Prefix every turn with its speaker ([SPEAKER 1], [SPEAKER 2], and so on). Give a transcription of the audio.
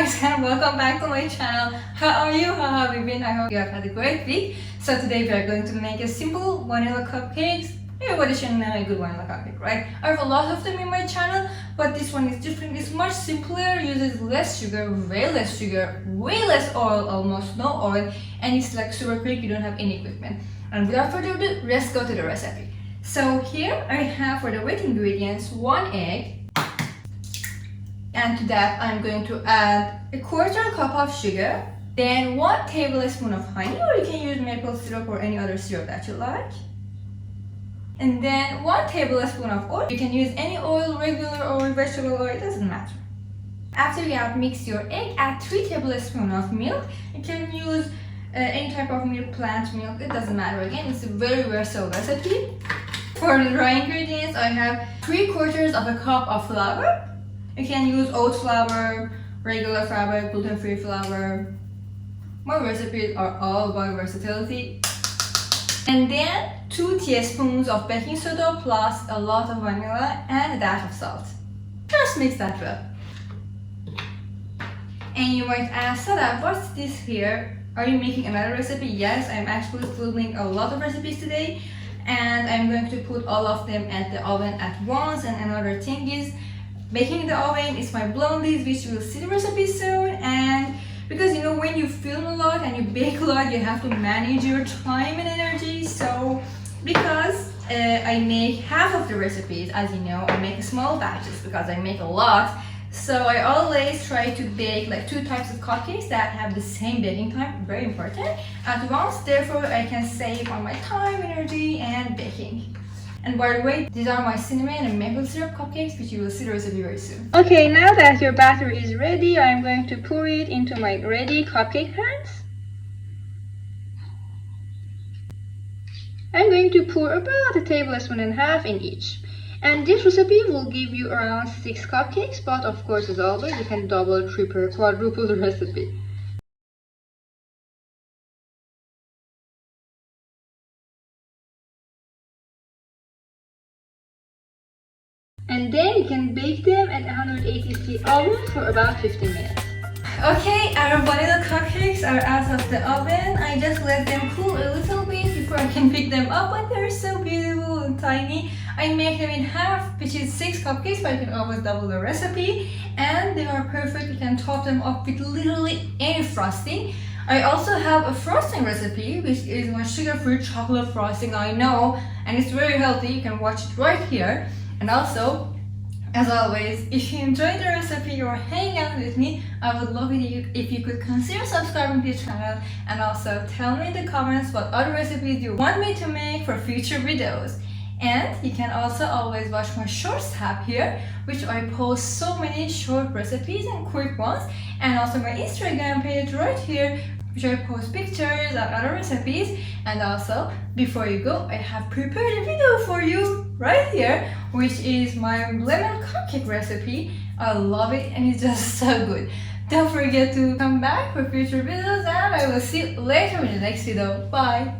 [SPEAKER 1] guys, and welcome back to my channel. How are you? How have you been? I hope you have had a great week. So today we are going to make a simple vanilla cupcakes. Everybody should know a good vanilla cupcake, right? I have a lot of them in my channel, but this one is different. It's much simpler, uses less sugar, way less oil, almost no oil, and it's like super quick. You don't have any equipment. And without further ado, let's go to the recipe. So here I have for the wet ingredients 1 egg. And to that I'm going to add a 1/4 cup of sugar, then 1 tablespoon of honey, or you can use maple syrup or any other syrup that you like, and then 1 tablespoon of oil. You can use any oil, regular or vegetable oil, it doesn't matter. After you have mixed your egg, add 3 tablespoons of milk. You can use any type of milk, plant milk, it doesn't matter. Again, it's a very versatile recipe. For the dry ingredients, I have 3/4 of a cup of flour. You can use oat flour, regular flour, gluten-free flour. My recipes are all about versatility. And then 2 teaspoons of baking soda plus a lot of vanilla and a dash of salt. Just mix that well. And you might ask, Sadaf, what's this here? Are you making another recipe? Yes, I'm actually filming a lot of recipes today, and I'm going to put all of them at the oven at once. And another thing is, baking in the oven is my blondies, which you will see the recipe soon. And because you know, when you film a lot and you bake a lot, you have to manage your time and energy. So because I make half of the recipes, as you know, I make small batches because I make a lot. So I always try to bake like 2 types of cupcakes that have the same baking time, very important, at once. Therefore I can save on my time, energy and baking. And by the way, these are my cinnamon and maple syrup cupcakes, which you will see the recipe very soon. Okay, now that your batter is ready, I'm going to pour it into my ready cupcake pans. I'm going to pour about 1.5 tablespoons in each. And this recipe will give you around 6 cupcakes, but of course, as always, you can double, triple, quadruple the recipe. And then you can bake them at 180°C oven for about 15 minutes. Okay, our vanilla cupcakes are out of the oven. I just let them cool a little bit before I can pick them up, but they're so beautiful and tiny. I make them in half, which is 6 cupcakes, but you can always double the recipe. And they are perfect. You can top them up with literally any frosting. I also have a frosting recipe, which is my sugar-free chocolate frosting, I know, and it's very healthy. You can watch it right here. And also, as always, if you enjoyed the recipe or hang out with me, I would love it if you could consider subscribing to the channel, and also tell me in the comments what other recipes you want me to make for future videos. And you can also always watch my shorts tab here, which I post so many short recipes and quick ones, and also my Instagram page right here, which I post pictures and other recipes. And also, before you go, I have prepared a video for you right here, which is my lemon cupcake recipe. I love it and it's just so good. Don't forget to come back for future videos, and I will see you later in the next video. Bye!